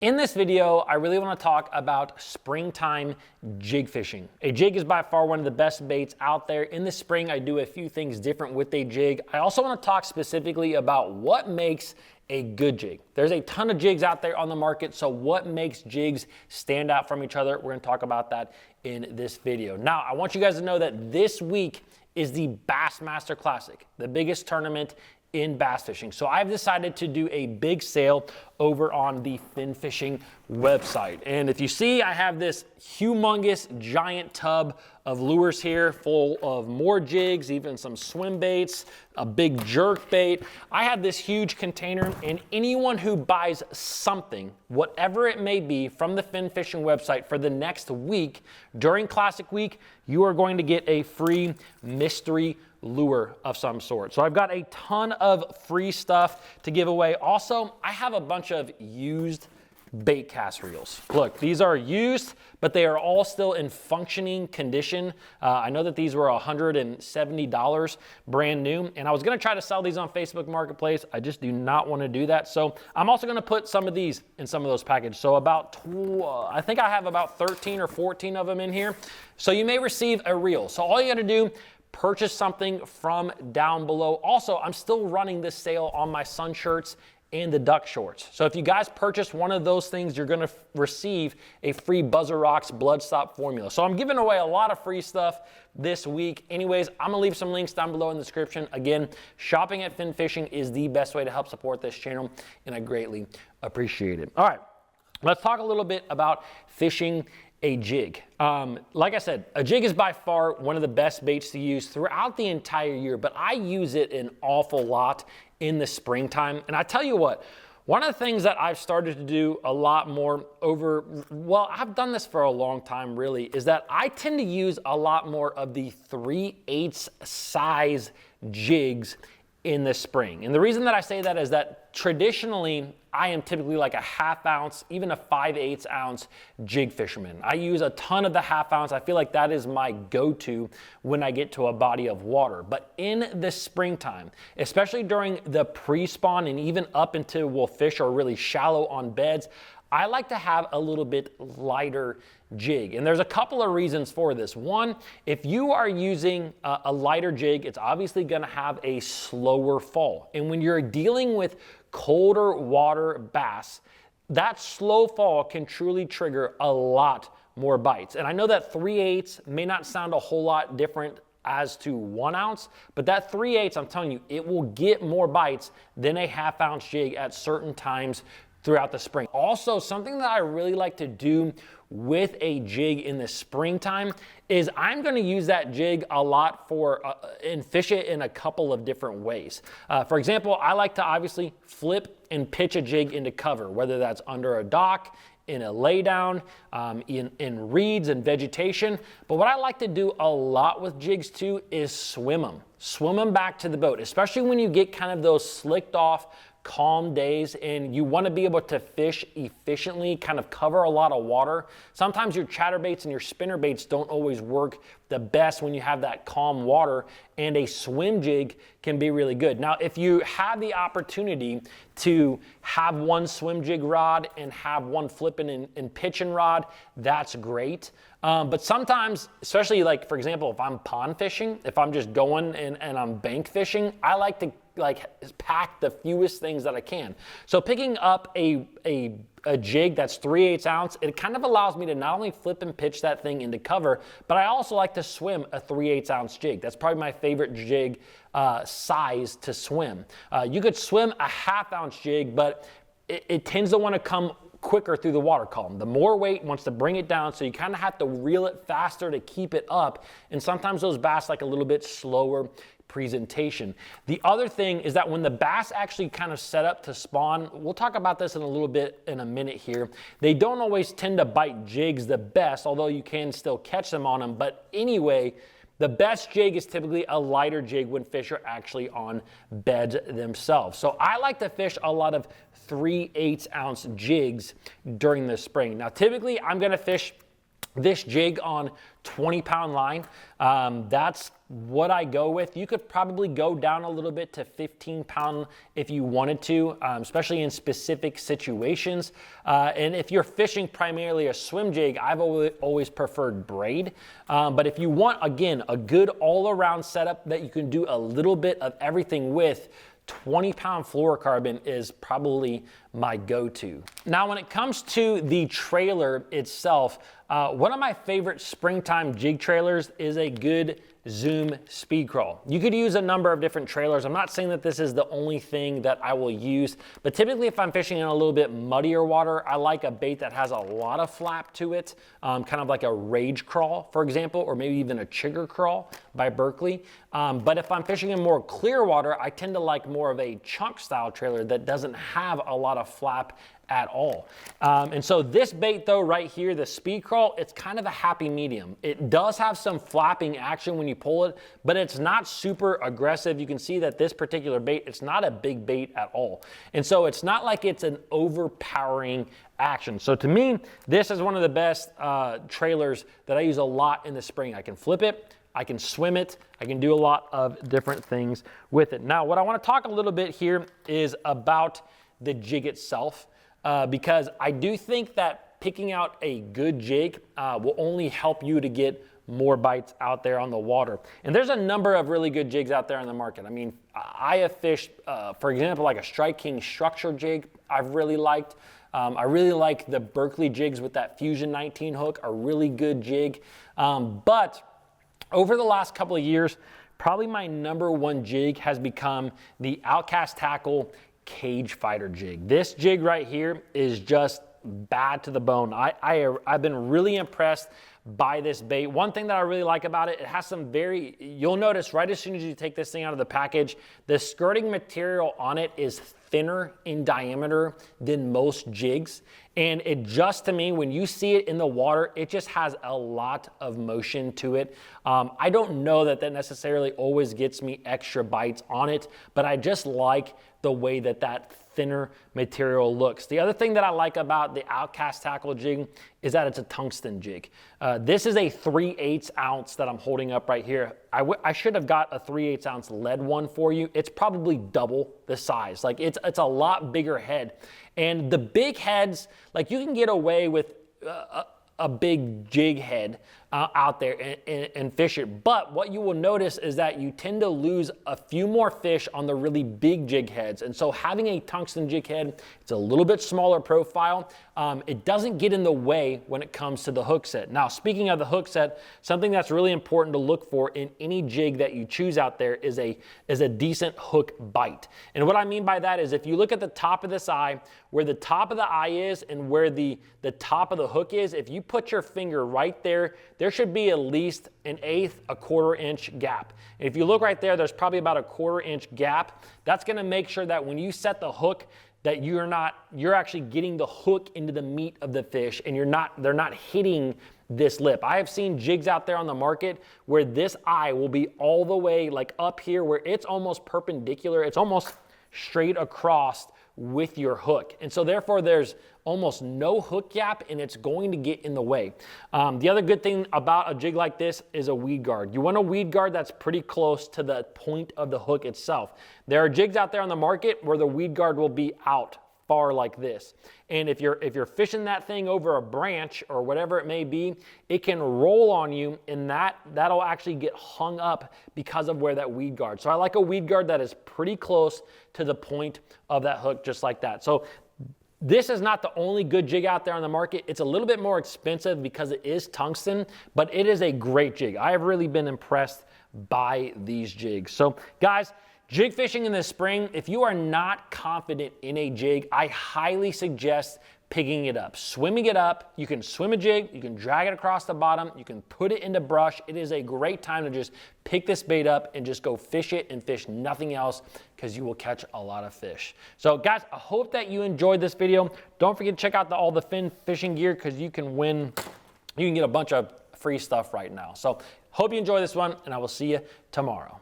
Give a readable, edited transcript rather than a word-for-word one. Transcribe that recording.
In this video, I really want to talk about springtime jig fishing. A jig is by far one of the best baits out there. In the spring, I do a few things different with a jig. I also want to talk specifically about what makes a good jig. There's a ton of jigs out there on the market, so what makes jigs stand out from each other? We're going to talk about that in this video. Now, I want you guys to know that this week is the Bassmaster Classic, the biggest tournament in bass fishing. So I've decided to do a big sale over on the Fin Fishing website. And if you see, I have this humongous giant tub of lures here full of more jigs, even some swim baits, a big jerk bait. I have this huge container, and anyone who buys something, whatever it may be, from the Fin Fishing website for the next week, during Classic Week, you are going to get a free mystery lure of some sort. So I've got a ton of free stuff to give away. Also, I have a bunch of used bait cast reels. Look, these are used, but they are all still in functioning condition. I know that these were $170 brand new, and I was gonna try to sell these on Facebook Marketplace. I just do not wanna do that. So I'm also gonna put some of these in some of those packages. So I think I have about 13 or 14 of them in here. So you may receive a reel. So all you gotta do, purchase something from down below. Also, I'm still running this sale on my sun shirts and the duck shorts. So if you guys purchase one of those things, you're gonna receive a free Buzzer Rocks Blood Stop formula. So I'm giving away a lot of free stuff this week. Anyways, I'm gonna leave some links down below in the description. Again, shopping at Fin Fishing is the best way to help support this channel, and I greatly appreciate it. All right, let's talk a little bit about fishing a jig. Like I said, a jig is by far one of the best baits to use throughout the entire year, but I use it an awful lot in the springtime. And I tell you what, one of the things that I've started to do a lot more I've done this for a long time really, is that I tend to use a lot more of the 3/8 size jigs in the spring. And the reason that I say that is that traditionally, I am typically like a 1/2 ounce, even a 5/8 ounce jig fisherman. I use a ton of the 1/2 ounce. I feel like that is my go-to when I get to a body of water. But in the springtime, especially during the pre-spawn and even up until we'll fish are really shallow on beds, I like to have a little bit lighter jig. And there's a couple of reasons for this. One, if you are using a lighter jig, it's obviously gonna have a slower fall. And when you're dealing with colder water bass, that slow fall can truly trigger a lot more bites. And I know that 3/8 may not sound a whole lot different as to 1 ounce, but that 3/8, I'm telling you, it will get more bites than a 1/2 ounce jig at certain times throughout the spring. Also, something that I really like to do with a jig in the springtime is I'm gonna use that jig a lot for, and fish it in a couple of different ways. For example, I like to obviously flip and pitch a jig into cover, whether that's under a dock, in a laydown, in reeds and vegetation. But what I like to do a lot with jigs too is swim them. Swim them back to the boat, especially when you get kind of those slicked off, calm days and you want to be able to fish efficiently, kind of cover a lot of water. Sometimes your chatterbaits and your spinner baits don't always work the best when you have that calm water, and a swim jig can be really good. Now, if you have the opportunity to have one swim jig rod and have one flipping and pitching rod, that's great. But sometimes, especially like, for example, if I'm pond fishing, if I'm just going and I'm bank fishing, I like to pack the fewest things that I can. So picking up a jig that's 3/8 ounce, it kind of allows me to not only flip and pitch that thing into cover, but I also like to swim a 3/8 ounce jig. That's probably my favorite jig size to swim. You could swim a 1/2 ounce jig, but it tends to want to come quicker through the water column. The more weight wants to bring it down, so you kind of have to reel it faster to keep it up. And sometimes those bass like a little bit slower presentation. The other thing is that when the bass actually kind of set up to spawn, we'll talk about this in a little bit in a minute here, they don't always tend to bite jigs the best, although you can still catch them on them. But anyway, the best jig is typically a lighter jig when fish are actually on beds themselves. So I like to fish a lot of 3/8 ounce jigs during the spring. Now, typically I'm gonna fish this jig on 20-pound line. That's what I go with. You could probably go down a little bit to 15-pound if you wanted to, especially in specific situations. And if you're fishing primarily a swim jig, I've always preferred braid. But if you want, again, a good all-around setup that you can do a little bit of everything with, 20-pound fluorocarbon is probably my go-to. Now, when it comes to the trailer itself, one of my favorite springtime jig trailers is a good Zoom speed crawl. You could use a number of different trailers. I'm not saying that this is the only thing that I will use, but typically if I'm fishing in a little bit muddier water, I like a bait that has a lot of flap to it, kind of like a rage crawl, for example, or maybe even a chigger crawl by Berkley. But if I'm fishing in more clear water, I tend to like more of a chunk style trailer that doesn't have a lot of flap at all. And so this bait though, right here, the speed crawl, it's kind of a happy medium. It does have some flapping action when you pull it, but it's not super aggressive. You can see that this particular bait, it's not a big bait at all. And so it's not like it's an overpowering action. So to me, this is one of the best trailers that I use a lot in the spring. I can flip it, I can swim it, I can do a lot of different things with it. Now, what I want to talk a little bit here is about the jig itself. Because I do think that picking out a good jig will only help you to get more bites out there on the water. And there's a number of really good jigs out there on the market. I mean, I have fished, for example, like a Strike King structure jig I've really liked. I really like the Berkley jigs with that Fusion 19 hook, a really good jig. But over the last couple of years, probably my #1 jig has become the Outcast Tackle Cage Fighter jig. This jig right here is just bad to the bone. I've been really impressed by this bait. One thing that I really like about it, it has some you'll notice right as soon as you take this thing out of the package, the skirting material on it is thinner in diameter than most jigs. And it just, to me, when you see it in the water, it just has a lot of motion to it. I don't know that necessarily always gets me extra bites on it, but I just like the way that thinner material looks. The other thing that I like about the Outcast Tackle jig is that it's a tungsten jig. This is a 3/8 ounce that I'm holding up right here. I should have got a 3/8 ounce lead one for you. It's probably double the size. Like it's a lot bigger head. And the big heads, like you can get away with a big jig head out there and fish it. But what you will notice is that you tend to lose a few more fish on the really big jig heads. And so having a tungsten jig head, it's a little bit smaller profile. It doesn't get in the way when it comes to the hook set. Now, speaking of the hook set, something that's really important to look for in any jig that you choose out there is a decent hook bite. And what I mean by that is if you look at the top of this eye, where the top of the eye is and where the top of the hook is, if you put your finger right there, there should be at least 1/8, 1/4 inch gap. And if you look right there, there's probably about a 1/4 inch gap. That's gonna make sure that when you set the hook, that you're actually getting the hook into the meat of the fish and they're not hitting this lip. I have seen jigs out there on the market where this eye will be all the way like up here where it's almost perpendicular. It's almost straight across with your hook. And so therefore there's almost no hook gap and it's going to get in the way. The other good thing about a jig like this is a weed guard. You want a weed guard that's pretty close to the point of the hook itself. There are jigs out there on the market where the weed guard will be out far like this. And if you're fishing that thing over a branch or whatever it may be, it can roll on you and that'll actually get hung up because of where that weed guard. So I like a weed guard that is pretty close to the point of that hook, just like that. So this is not the only good jig out there on the market. It's a little bit more expensive because it is tungsten, but it is a great jig. I have really been impressed by these jigs. So guys, jig fishing in the spring, if you are not confident in a jig, I highly suggest picking it up, swimming it up. You can swim a jig, you can drag it across the bottom, you can put it into brush. It is a great time to just pick this bait up and just go fish it and fish nothing else because you will catch a lot of fish. So guys, I hope that you enjoyed this video. Don't forget to check out all the fin fishing gear because you can get a bunch of free stuff right now. So hope you enjoy this one and I will see you tomorrow.